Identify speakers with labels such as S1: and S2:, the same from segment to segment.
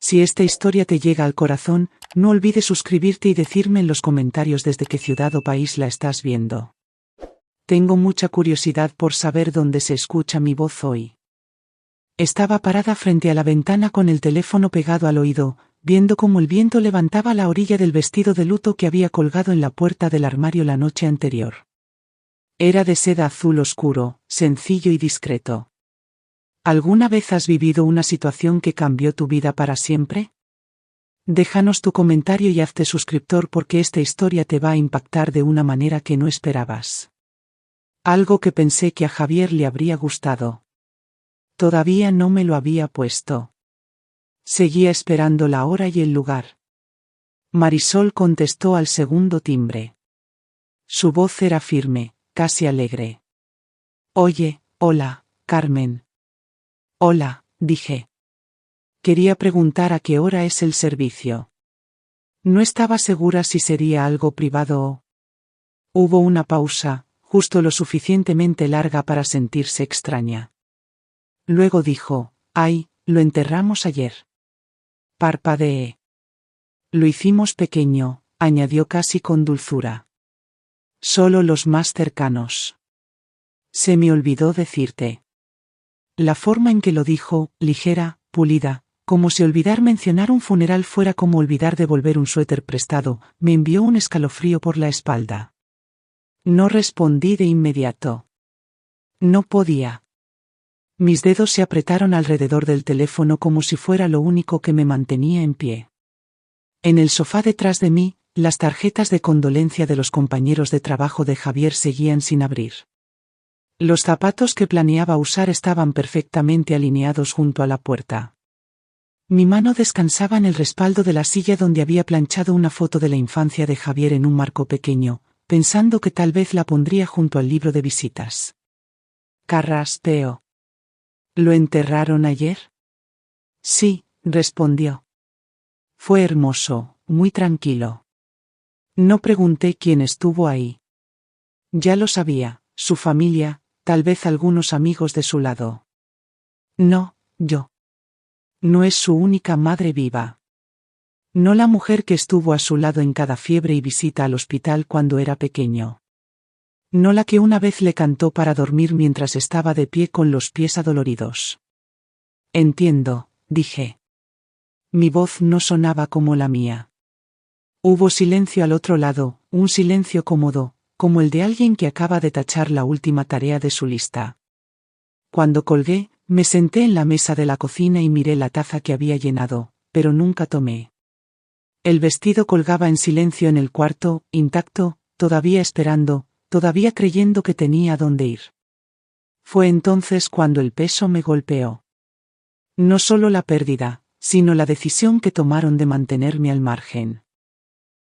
S1: Si esta historia te llega al corazón, no olvides suscribirte y decirme en los comentarios desde qué ciudad o país la estás viendo. Tengo mucha curiosidad por saber dónde se escucha mi voz hoy. Estaba parada frente a la ventana con el teléfono pegado al oído, viendo cómo el viento levantaba la orilla del vestido de luto que había colgado en la puerta del armario la noche anterior. Era de seda azul oscuro, sencillo y discreto. ¿Alguna vez has vivido una situación que cambió tu vida para siempre? Déjanos tu comentario y hazte suscriptor porque esta historia te va a impactar de una manera que no esperabas. Algo que pensé que a Javier le habría gustado. Todavía no me lo había puesto. Seguía esperando la hora y el lugar. Marisol contestó al segundo timbre. Su voz era firme, casi alegre. Oye, hola, Carmen. Hola, dije. Quería preguntar a qué hora es el servicio. No estaba segura si sería algo privado o... Hubo una pausa, justo lo suficientemente larga para sentirse extraña. Luego dijo, «Ay, lo enterramos ayer». Parpadeé. Lo hicimos pequeño, añadió casi con dulzura. Solo los más cercanos. Se me olvidó decirte. La forma en que lo dijo, ligera, pulida, como si olvidar mencionar un funeral fuera como olvidar devolver un suéter prestado, me envió un escalofrío por la espalda. No respondí de inmediato. No podía. Mis dedos se apretaron alrededor del teléfono como si fuera lo único que me mantenía en pie. En el sofá detrás de mí, las tarjetas de condolencia de los compañeros de trabajo de Javier seguían sin abrir. Los zapatos que planeaba usar estaban perfectamente alineados junto a la puerta. Mi mano descansaba en el respaldo de la silla donde había planchado una foto de la infancia de Javier en un marco pequeño, pensando que tal vez la pondría junto al libro de visitas. Carraspeo. ¿Lo enterraron ayer? Sí, respondió. Fue hermoso, muy tranquilo. No pregunté quién estuvo ahí. Ya lo sabía, su familia, tal vez algunos amigos de su lado. No, yo. No es su única madre viva. No la mujer que estuvo a su lado en cada fiebre y visita al hospital cuando era pequeño. No la que una vez le cantó para dormir mientras estaba de pie con los pies adoloridos. Entiendo, dije. Mi voz no sonaba como la mía. Hubo silencio al otro lado, un silencio cómodo, como el de alguien que acaba de tachar la última tarea de su lista. Cuando colgué, me senté en la mesa de la cocina y miré la taza que había llenado, pero nunca tomé. El vestido colgaba en silencio en el cuarto, intacto, todavía esperando, todavía creyendo que tenía dónde ir. Fue entonces cuando el peso me golpeó. No solo la pérdida, sino la decisión que tomaron de mantenerme al margen.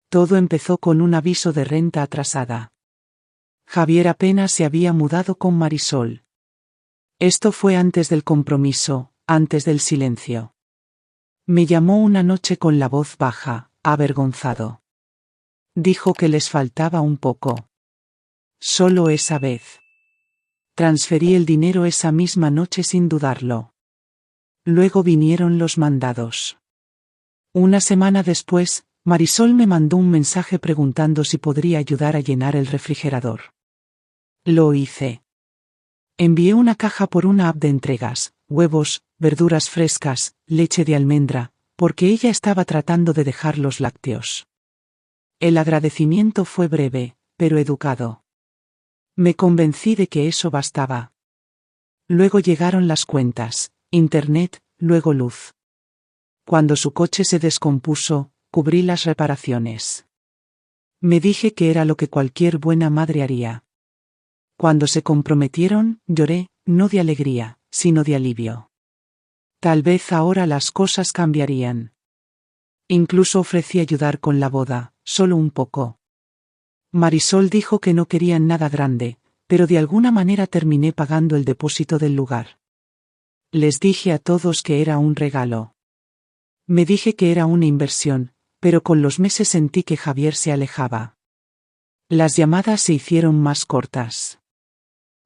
S1: Todo empezó con un aviso de renta atrasada. Javier apenas se había mudado con Marisol. Esto fue antes del compromiso, antes del silencio. Me llamó una noche con la voz baja, avergonzado. Dijo que les faltaba un poco. Solo esa vez. Transferí el dinero esa misma noche sin dudarlo. Luego vinieron los mandados. Una semana después, Marisol me mandó un mensaje preguntando si podría ayudar a llenar el refrigerador. Lo hice. Envié una caja por una app de entregas, huevos, verduras frescas, leche de almendra, porque ella estaba tratando de dejar los lácteos. El agradecimiento fue breve, pero educado. Me convencí de que eso bastaba. Luego llegaron las cuentas, internet, luego luz. Cuando su coche se descompuso, cubrí las reparaciones. Me dije que era lo que cualquier buena madre haría. Cuando se comprometieron, lloré, no de alegría, sino de alivio. Tal vez ahora las cosas cambiarían. Incluso ofrecí ayudar con la boda, solo un poco. Marisol dijo que no querían nada grande, pero de alguna manera terminé pagando el depósito del lugar. Les dije a todos que era un regalo. Me dije que era una inversión, pero con los meses sentí que Javier se alejaba. Las llamadas se hicieron más cortas.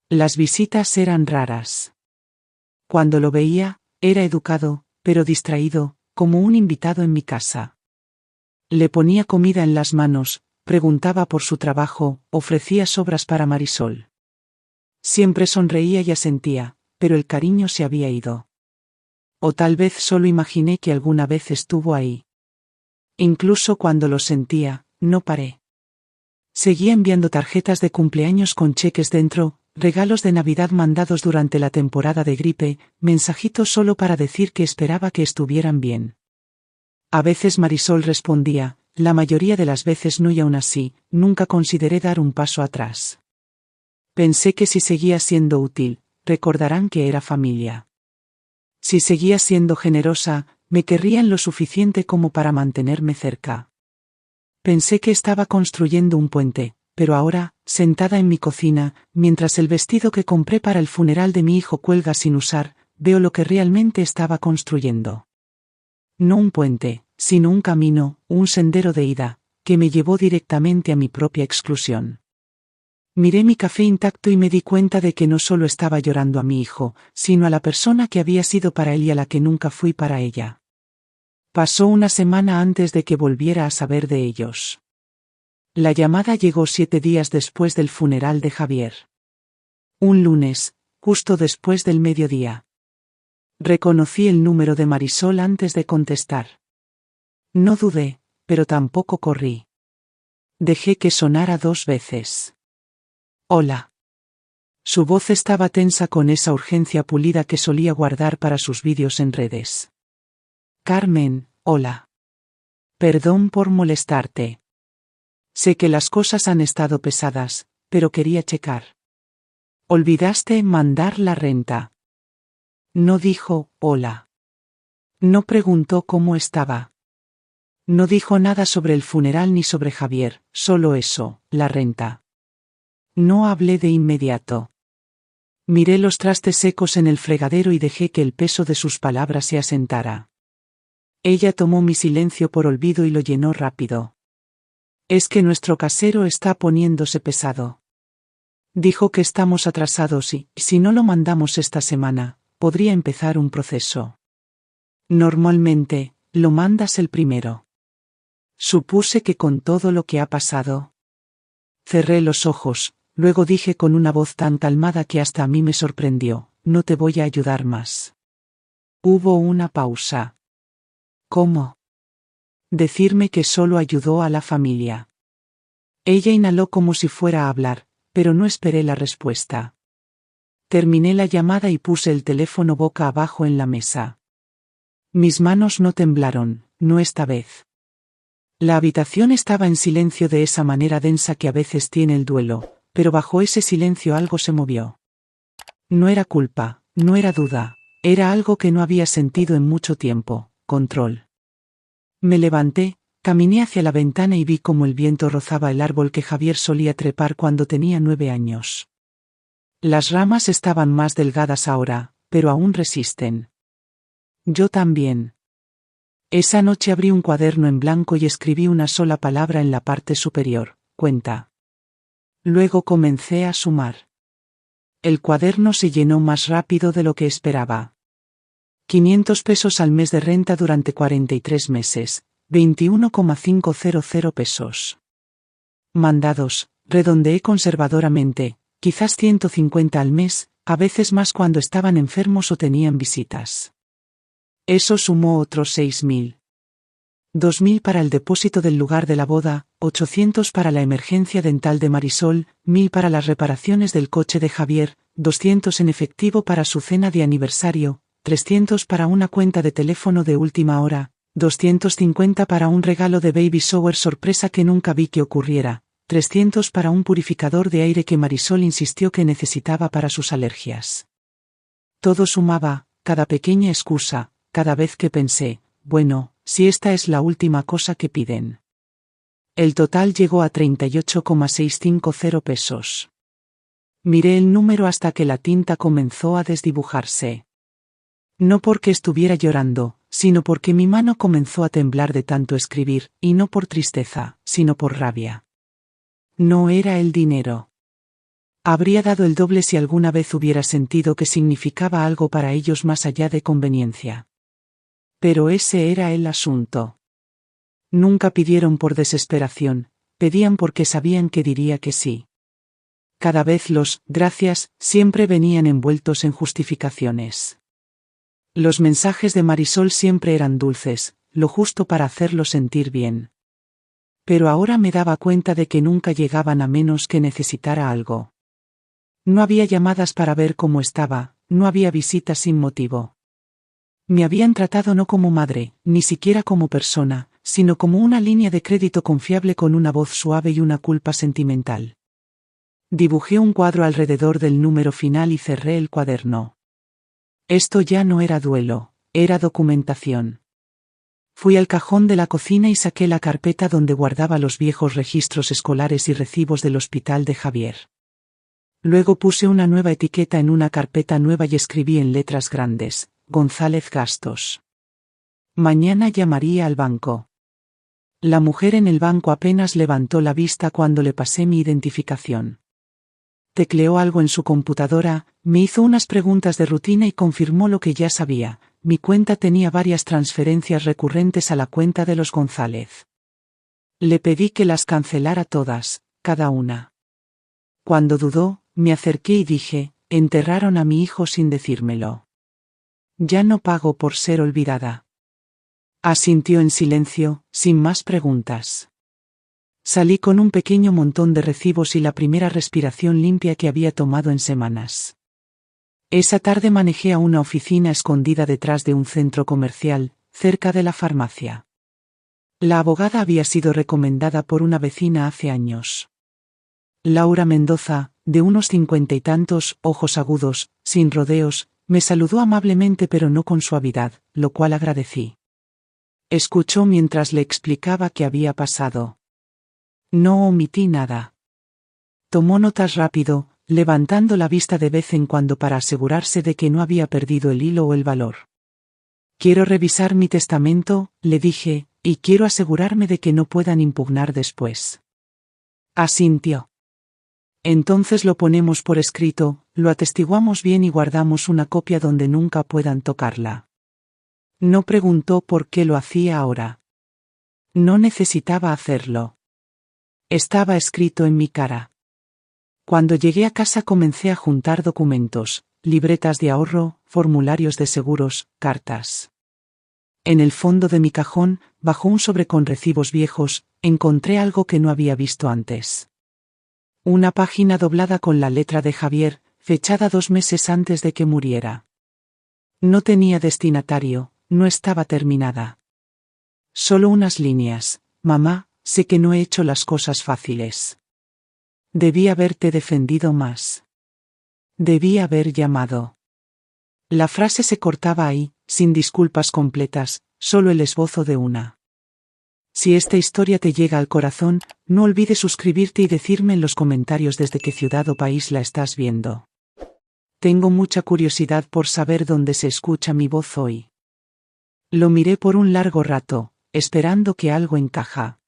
S1: Las visitas eran raras. Cuando lo veía, era educado, pero distraído, como un invitado en mi casa. Le ponía comida en las manos, preguntaba por su trabajo, ofrecía sobras para Marisol. Siempre sonreía y asentía, pero el cariño se había ido. O tal vez solo imaginé que alguna vez estuvo ahí. Incluso cuando lo sentía, no paré. Seguía enviando tarjetas de cumpleaños con cheques dentro, regalos de Navidad mandados durante la temporada de gripe, mensajitos solo para decir que esperaba que estuvieran bien. A veces Marisol respondía, la mayoría de las veces no, y aún así, nunca consideré dar un paso atrás. Pensé que si seguía siendo útil, recordarán que era familia. Si seguía siendo generosa, me querrían lo suficiente como para mantenerme cerca. Pensé que estaba construyendo un puente, pero ahora, sentada en mi cocina, mientras el vestido que compré para el funeral de mi hijo cuelga sin usar, veo lo que realmente estaba construyendo. No un puente, sino un camino, un sendero de ida, que me llevó directamente a mi propia exclusión. Miré mi café intacto y me di cuenta de que no solo estaba llorando a mi hijo, sino a la persona que había sido para él y a la que nunca fui para ella. Pasó una semana antes de que volviera a saber de ellos. La llamada llegó 7 días después del funeral de Javier. Un lunes, justo después del mediodía. Reconocí el número de Marisol antes de contestar. No dudé, pero tampoco corrí. Dejé que sonara 2 veces. Hola. Su voz estaba tensa con esa urgencia pulida que solía guardar para sus vídeos en redes. Carmen, hola. Perdón por molestarte. Sé que las cosas han estado pesadas, pero quería checar. ¿Olvidaste mandar la renta? No dijo, hola. No preguntó cómo estaba. No dijo nada sobre el funeral ni sobre Javier, solo eso, la renta. No hablé de inmediato. Miré los trastes secos en el fregadero y dejé que el peso de sus palabras se asentara. Ella tomó mi silencio por olvido y lo llenó rápido. Es que nuestro casero está poniéndose pesado. Dijo que estamos atrasados y, si no lo mandamos esta semana, podría empezar un proceso. Normalmente, lo mandas el primero. Supuse que con todo lo que ha pasado. Cerré los ojos. Luego dije con una voz tan calmada que hasta a mí me sorprendió, no te voy a ayudar más. Hubo una pausa. ¿Cómo? Decirme que solo ayudó a la familia. Ella inhaló como si fuera a hablar, pero no esperé la respuesta. Terminé la llamada y puse el teléfono boca abajo en la mesa. Mis manos no temblaron, no esta vez. La habitación estaba en silencio de esa manera densa que a veces tiene el duelo. Pero bajo ese silencio algo se movió. No era culpa, no era duda, era algo que no había sentido en mucho tiempo, control. Me levanté, caminé hacia la ventana y vi cómo el viento rozaba el árbol que Javier solía trepar cuando tenía 9 años. Las ramas estaban más delgadas ahora, pero aún resisten. Yo también. Esa noche abrí un cuaderno en blanco y escribí una sola palabra en la parte superior, cuenta. Luego comencé a sumar. El cuaderno se llenó más rápido de lo que esperaba. 500 pesos al mes de renta durante 43 meses, 21,500 pesos. Mandados, redondeé conservadoramente, quizás 150 al mes, a veces más cuando estaban enfermos o tenían visitas. Eso sumó otros 6.000. 2.000 para el depósito del lugar de la boda, 800 para la emergencia dental de Marisol, 1.000 para las reparaciones del coche de Javier, 200 en efectivo para su cena de aniversario, 300 para una cuenta de teléfono de última hora, 250 para un regalo de baby shower sorpresa que nunca vi que ocurriera, 300 para un purificador de aire que Marisol insistió que necesitaba para sus alergias. Todo sumaba, cada pequeña excusa, cada vez que pensé, bueno, si esta es la última cosa que piden. El total llegó a 38,650 pesos. Miré el número hasta que la tinta comenzó a desdibujarse. No porque estuviera llorando, sino porque mi mano comenzó a temblar de tanto escribir, y no por tristeza, sino por rabia. No era el dinero. Habría dado el doble si alguna vez hubiera sentido que significaba algo para ellos más allá de conveniencia. Pero ese era el asunto. Nunca pidieron por desesperación, pedían porque sabían que diría que sí. Cada vez los «gracias» siempre venían envueltos en justificaciones. Los mensajes de Marisol siempre eran dulces, lo justo para hacerlo sentir bien. Pero ahora me daba cuenta de que nunca llegaban a menos que necesitara algo. No había llamadas para ver cómo estaba, no había visitas sin motivo. Me habían tratado no como madre, ni siquiera como persona, sino como una línea de crédito confiable con una voz suave y una culpa sentimental. Dibujé un cuadro alrededor del número final y cerré el cuaderno. Esto ya no era duelo, era documentación. Fui al cajón de la cocina y saqué la carpeta donde guardaba los viejos registros escolares y recibos del hospital de Javier. Luego puse una nueva etiqueta en una carpeta nueva y escribí en letras grandes: González Gastos. Mañana llamaría al banco. La mujer en el banco apenas levantó la vista cuando le pasé mi identificación. Tecleó algo en su computadora, me hizo unas preguntas de rutina y confirmó lo que ya sabía: mi cuenta tenía varias transferencias recurrentes a la cuenta de los González. Le pedí que las cancelara todas, cada una. Cuando dudó, me acerqué y dije: enterraron a mi hijo sin decírmelo. Ya no pago por ser olvidada. Asintió en silencio, sin más preguntas. Salí con un pequeño montón de recibos y la primera respiración limpia que había tomado en semanas. Esa tarde manejé a una oficina escondida detrás de un centro comercial, cerca de la farmacia. La abogada había sido recomendada por una vecina hace años. Laura Mendoza, de unos 50 y tantos, ojos agudos, sin rodeos, me saludó amablemente pero no con suavidad, lo cual agradecí. Escuchó mientras le explicaba qué había pasado. No omití nada. Tomó notas rápido, levantando la vista de vez en cuando para asegurarse de que no había perdido el hilo o el valor. Quiero revisar mi testamento, le dije, y quiero asegurarme de que no puedan impugnar después. Asintió. Entonces lo ponemos por escrito, lo atestiguamos bien y guardamos una copia donde nunca puedan tocarla. No preguntó por qué lo hacía ahora. No necesitaba hacerlo. Estaba escrito en mi cara. Cuando llegué a casa comencé a juntar documentos, libretas de ahorro, formularios de seguros, cartas. En el fondo de mi cajón, bajo un sobre con recibos viejos, encontré algo que no había visto antes. Una página doblada con la letra de Javier, fechada 2 meses antes de que muriera. No tenía destinatario, no estaba terminada. Solo unas líneas: mamá, sé que no he hecho las cosas fáciles. Debí haberte defendido más. Debí haber llamado. La frase se cortaba ahí, sin disculpas completas, solo el esbozo de una. Si esta historia te llega al corazón, no olvides suscribirte y decirme en los comentarios desde qué ciudad o país la estás viendo. Tengo mucha curiosidad por saber dónde se escucha mi voz hoy. Lo miré por un largo rato, esperando que algo encaja.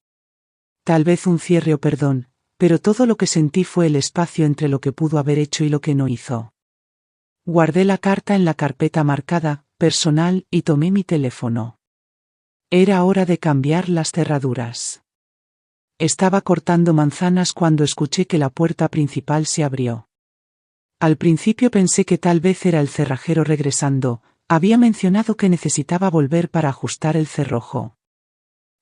S1: Tal vez un cierre o perdón, pero todo lo que sentí fue el espacio entre lo que pudo haber hecho y lo que no hizo. Guardé la carta en la carpeta marcada, personal, y tomé mi teléfono. Era hora de cambiar las cerraduras. Estaba cortando manzanas cuando escuché que la puerta principal se abrió. Al principio pensé que tal vez era el cerrajero regresando, había mencionado que necesitaba volver para ajustar el cerrojo.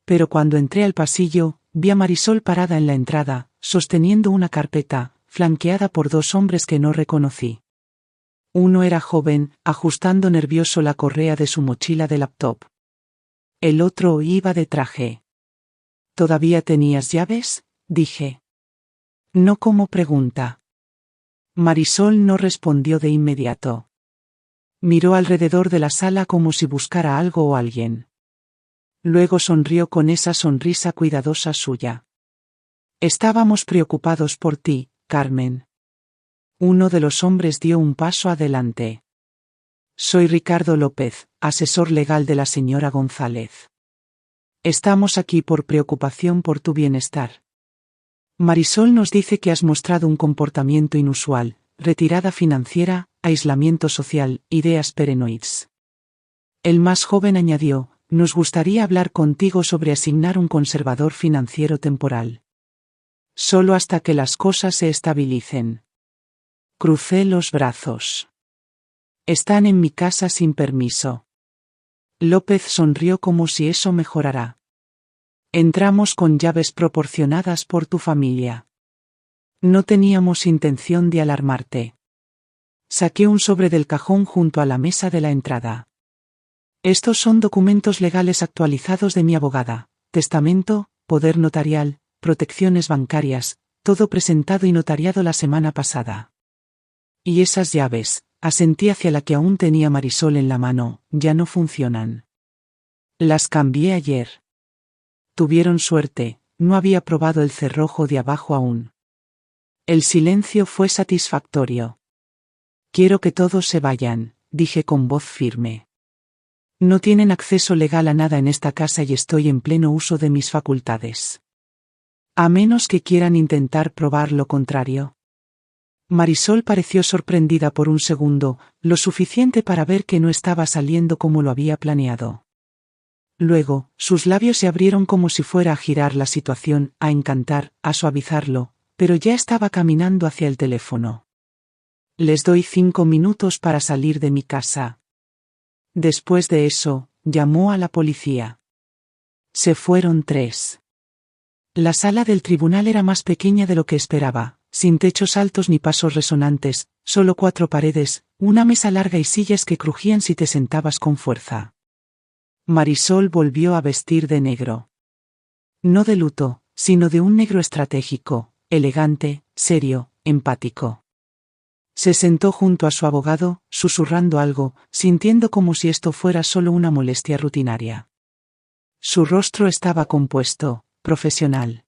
S1: Pero cuando entré al pasillo, vi a Marisol parada en la entrada, sosteniendo una carpeta, flanqueada por 2 hombres que no reconocí. Uno era joven, ajustando nervioso la correa de su mochila de laptop. El otro iba de traje. ¿Todavía tenías llaves?, dije. No como pregunta. Marisol no respondió de inmediato. Miró alrededor de la sala como si buscara algo o alguien. Luego sonrió con esa sonrisa cuidadosa suya. Estábamos preocupados por ti, Carmen. Uno de los hombres dio un paso adelante. Soy Ricardo López, asesor legal de la señora González. Estamos aquí por preocupación por tu bienestar. Marisol nos dice que has mostrado un comportamiento inusual: retirada financiera, aislamiento social, ideas paranoides. El más joven añadió, nos gustaría hablar contigo sobre asignar un conservador financiero temporal. Solo hasta que las cosas se estabilicen. Crucé los brazos. Están en mi casa sin permiso. López sonrió como si eso mejorara. Entramos con llaves proporcionadas por tu familia. No teníamos intención de alarmarte. Saqué un sobre del cajón junto a la mesa de la entrada. Estos son documentos legales actualizados de mi abogada, testamento, poder notarial, protecciones bancarias, todo presentado y notariado la semana pasada. Y esas llaves, asentí hacia la que aún tenía Marisol en la mano, ya no funcionan. Las cambié ayer. Tuvieron suerte, no había probado el cerrojo de abajo aún. El silencio fue satisfactorio. Quiero que todos se vayan, dije con voz firme. No tienen acceso legal a nada en esta casa y estoy en pleno uso de mis facultades. A menos que quieran intentar probar lo contrario. Marisol pareció sorprendida por un segundo, lo suficiente para ver que no estaba saliendo como lo había planeado. Luego, sus labios se abrieron como si fuera a girar la situación, a encantar, a suavizarlo, pero ya estaba caminando hacia el teléfono. Les doy 5 minutos para salir de mi casa. Después de eso, llamó a la policía. Se fueron 3. La sala del tribunal era más pequeña de lo que esperaba, sin techos altos ni pasos resonantes, solo 4 paredes, una mesa larga y sillas que crujían si te sentabas con fuerza. Marisol volvió a vestir de negro. No de luto, sino de un negro estratégico, elegante, serio, empático. Se sentó junto a su abogado, susurrando algo, sintiendo como si esto fuera solo una molestia rutinaria. Su rostro estaba compuesto, profesional.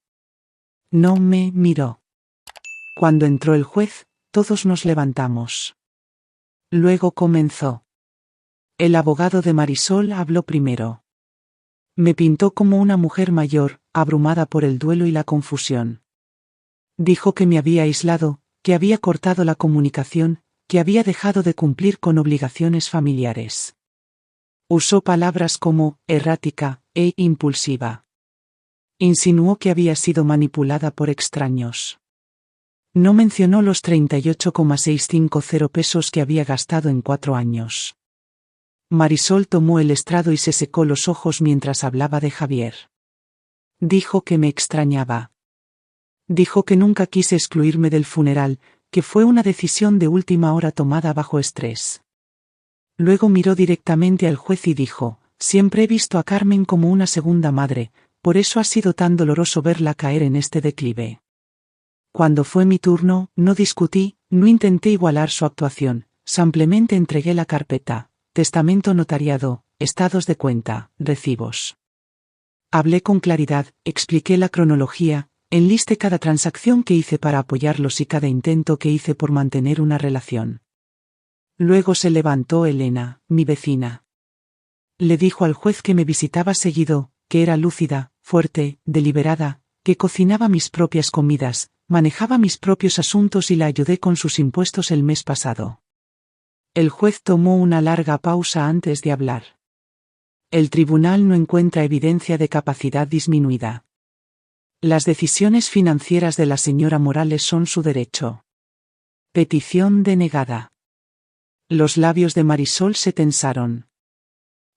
S1: No me miró. Cuando entró el juez, todos nos levantamos. Luego comenzó. El abogado de Marisol habló primero. Me pintó como una mujer mayor, abrumada por el duelo y la confusión. Dijo que me había aislado, que había cortado la comunicación, que había dejado de cumplir con obligaciones familiares. Usó palabras como errática e impulsiva. Insinuó que había sido manipulada por extraños. No mencionó los 38,650 pesos que había gastado en 4 años. Marisol tomó el estrado y se secó los ojos mientras hablaba de Javier. Dijo que me extrañaba. Dijo que nunca quise excluirme del funeral, que fue una decisión de última hora tomada bajo estrés. Luego miró directamente al juez y dijo, siempre he visto a Carmen como una segunda madre, por eso ha sido tan doloroso verla caer en este declive. Cuando fue mi turno, no discutí, no intenté igualar su actuación, simplemente entregué la carpeta, testamento notariado, estados de cuenta, recibos. Hablé con claridad, expliqué la cronología, enlisté cada transacción que hice para apoyarlos y cada intento que hice por mantener una relación. Luego se levantó Elena, mi vecina. Le dijo al juez que me visitaba seguido, que era lúcida, fuerte, deliberada, que cocinaba mis propias comidas, manejaba mis propios asuntos y la ayudé con sus impuestos el mes pasado. El juez tomó una larga pausa antes de hablar. El tribunal no encuentra evidencia de capacidad disminuida. Las decisiones financieras de la señora Morales son su derecho. Petición denegada. Los labios de Marisol se tensaron.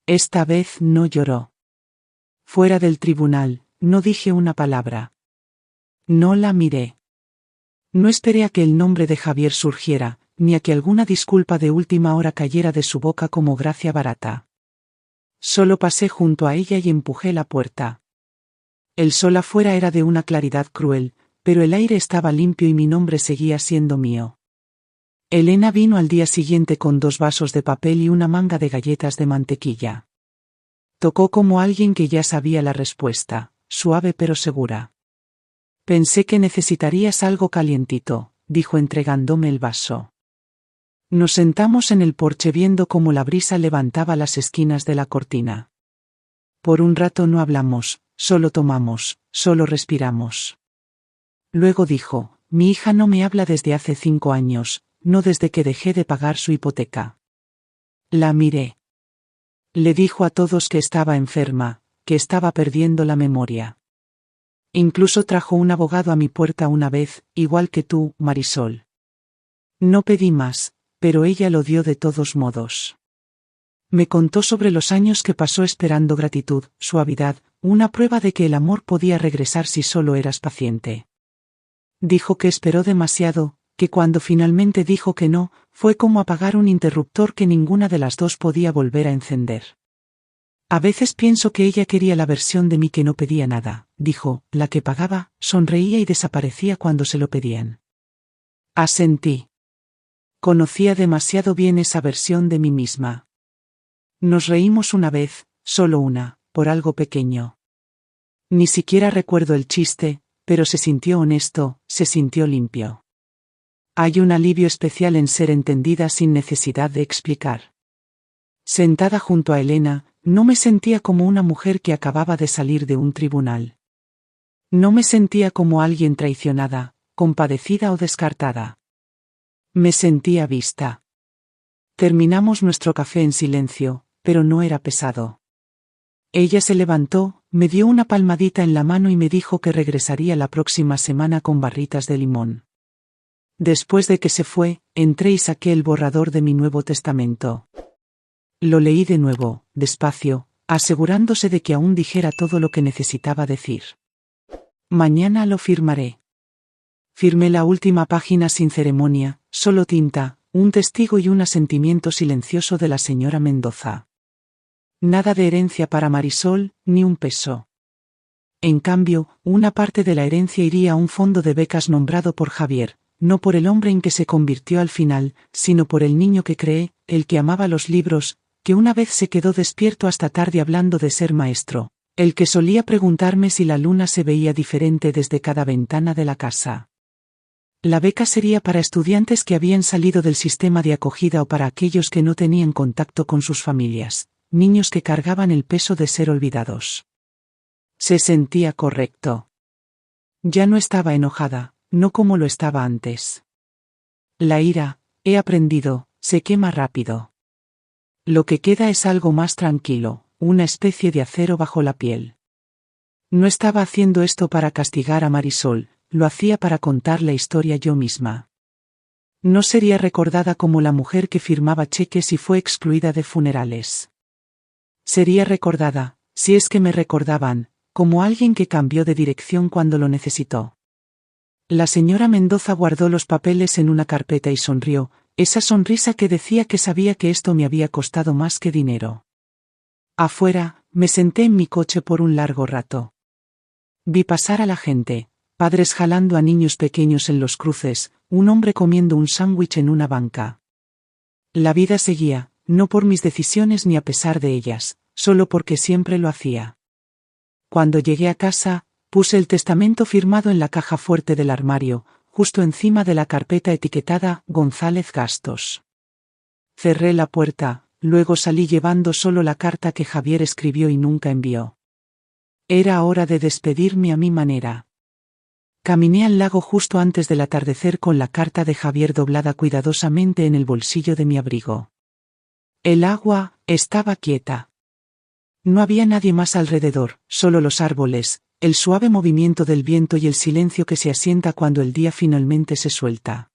S1: Esta vez no lloró. Fuera del tribunal, no dije una palabra. No la miré. No esperé a que el nombre de Javier surgiera, ni a que alguna disculpa de última hora cayera de su boca como gracia barata. Solo pasé junto a ella y empujé la puerta. El sol afuera era de una claridad cruel, pero el aire estaba limpio y mi nombre seguía siendo mío. Elena vino al día siguiente con 2 vasos de papel y una manga de galletas de mantequilla. Tocó como alguien que ya sabía la respuesta, suave pero segura. Pensé que necesitarías algo calientito, dijo entregándome el vaso. Nos sentamos en el porche viendo cómo la brisa levantaba las esquinas de la cortina. Por un rato no hablamos, solo tomamos, solo respiramos. Luego dijo, mi hija no me habla desde hace 5 años, no desde que dejé de pagar su hipoteca. La miré. Le dijo a todos que estaba enferma, que estaba perdiendo la memoria. Incluso trajo un abogado a mi puerta una vez, igual que tú, Marisol. No pedí más, pero ella lo dio de todos modos. Me contó sobre los años que pasó esperando gratitud, suavidad, una prueba de que el amor podía regresar si solo eras paciente. Dijo que esperó demasiado, que cuando finalmente dijo que no, fue como apagar un interruptor que ninguna de las dos podía volver a encender. A veces pienso que ella quería la versión de mí que no pedía nada, dijo, la que pagaba, sonreía y desaparecía cuando se lo pedían. Asentí. Conocía demasiado bien esa versión de mí misma. Nos reímos una vez, solo una, por algo pequeño. Ni siquiera recuerdo el chiste, pero se sintió honesto, se sintió limpio. Hay un alivio especial en ser entendida sin necesidad de explicar. Sentada junto a Elena, no me sentía como una mujer que acababa de salir de un tribunal. No me sentía como alguien traicionada, compadecida o descartada. Me sentía vista. Terminamos nuestro café en silencio, pero no era pesado. Ella se levantó, me dio una palmadita en la mano y me dijo que regresaría la próxima semana con barritas de limón. Después de que se fue, entré y saqué el borrador de mi Nuevo Testamento. Lo leí de nuevo, despacio, asegurándose de que aún dijera todo lo que necesitaba decir. Mañana lo firmaré. Firmé la última página sin ceremonia, solo tinta, un testigo y un asentimiento silencioso de la señora Mendoza. Nada de herencia para Marisol, ni un peso. En cambio, una parte de la herencia iría a un fondo de becas nombrado por Javier, no por el hombre en que se convirtió al final, sino por el niño que creé, el que amaba los libros, que una vez se quedó despierto hasta tarde hablando de ser maestro, el que solía preguntarme si la luna se veía diferente desde cada ventana de la casa. La beca sería para estudiantes que habían salido del sistema de acogida o para aquellos que no tenían contacto con sus familias, niños que cargaban el peso de ser olvidados. Se sentía correcto. Ya no estaba enojada, no como lo estaba antes. La ira, he aprendido, se quema rápido. Lo que queda es algo más tranquilo, una especie de acero bajo la piel. No estaba haciendo esto para castigar a Marisol, lo hacía para contar la historia yo misma. No sería recordada como la mujer que firmaba cheques y fue excluida de funerales. Sería recordada, si es que me recordaban, como alguien que cambió de dirección cuando lo necesitó. La señora Mendoza guardó los papeles en una carpeta y sonrió, esa sonrisa que decía que sabía que esto me había costado más que dinero. Afuera, me senté en mi coche por un largo rato. Vi pasar a la gente, padres jalando a niños pequeños en los cruces, un hombre comiendo un sándwich en una banca. La vida seguía, no por mis decisiones ni a pesar de ellas, solo porque siempre lo hacía. Cuando llegué a casa, puse el testamento firmado en la caja fuerte del armario, justo encima de la carpeta etiquetada González Gastos. Cerré la puerta, luego salí llevando solo la carta que Javier escribió y nunca envió. Era hora de despedirme a mi manera. Caminé al lago justo antes del atardecer con la carta de Javier doblada cuidadosamente en el bolsillo de mi abrigo. El agua estaba quieta. No había nadie más alrededor, solo los árboles, el suave movimiento del viento y el silencio que se asienta cuando el día finalmente se suelta.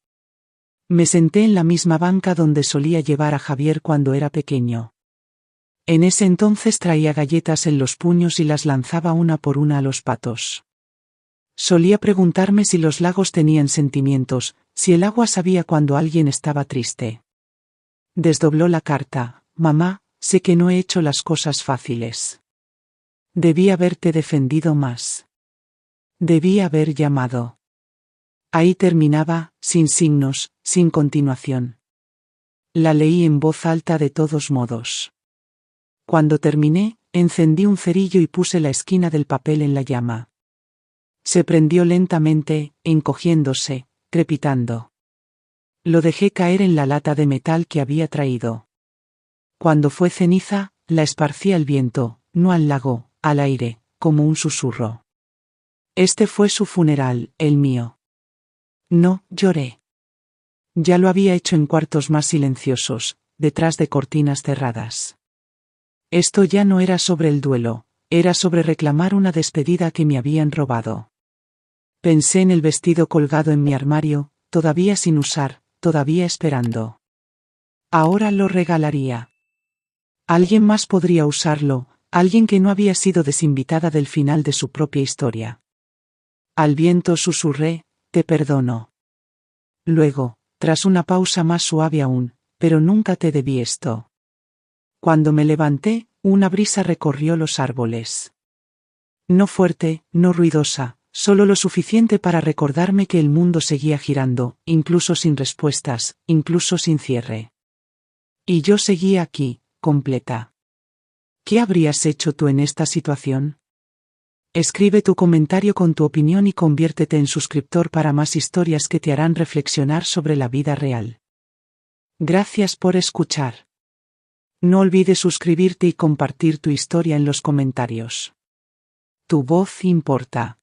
S1: Me senté en la misma banca donde solía llevar a Javier cuando era pequeño. En ese entonces traía galletas en los puños y las lanzaba una por una a los patos. Solía preguntarme si los lagos tenían sentimientos, si el agua sabía cuando alguien estaba triste. Desdobló la carta. Mamá, sé que no he hecho las cosas fáciles. Debí haberte defendido más. Debí haber llamado. Ahí terminaba, sin signos, sin continuación. La leí en voz alta de todos modos. Cuando terminé, encendí un cerillo y puse la esquina del papel en la llama. Se prendió lentamente, encogiéndose, crepitando. Lo dejé caer en la lata de metal que había traído. Cuando fue ceniza, la esparcí al viento, no al lago, al aire, como un susurro. Este fue su funeral, el mío. No, lloré. Ya lo había hecho en cuartos más silenciosos, detrás de cortinas cerradas. Esto ya no era sobre el duelo, era sobre reclamar una despedida que me habían robado. Pensé en el vestido colgado en mi armario, todavía sin usar, todavía esperando. Ahora lo regalaría. Alguien más podría usarlo, alguien que no había sido desinvitada del final de su propia historia. Al viento susurré, te perdono. Luego, tras una pausa más suave aún, pero nunca te debí esto. Cuando me levanté, una brisa recorrió los árboles. No fuerte, no ruidosa, solo lo suficiente para recordarme que el mundo seguía girando, incluso sin respuestas, incluso sin cierre. Y yo seguía aquí, completa. ¿Qué habrías hecho tú en esta situación? Escribe tu comentario con tu opinión y conviértete en suscriptor para más historias que te harán reflexionar sobre la vida real. Gracias por escuchar. No olvides suscribirte y compartir tu historia en los comentarios. Tu voz importa.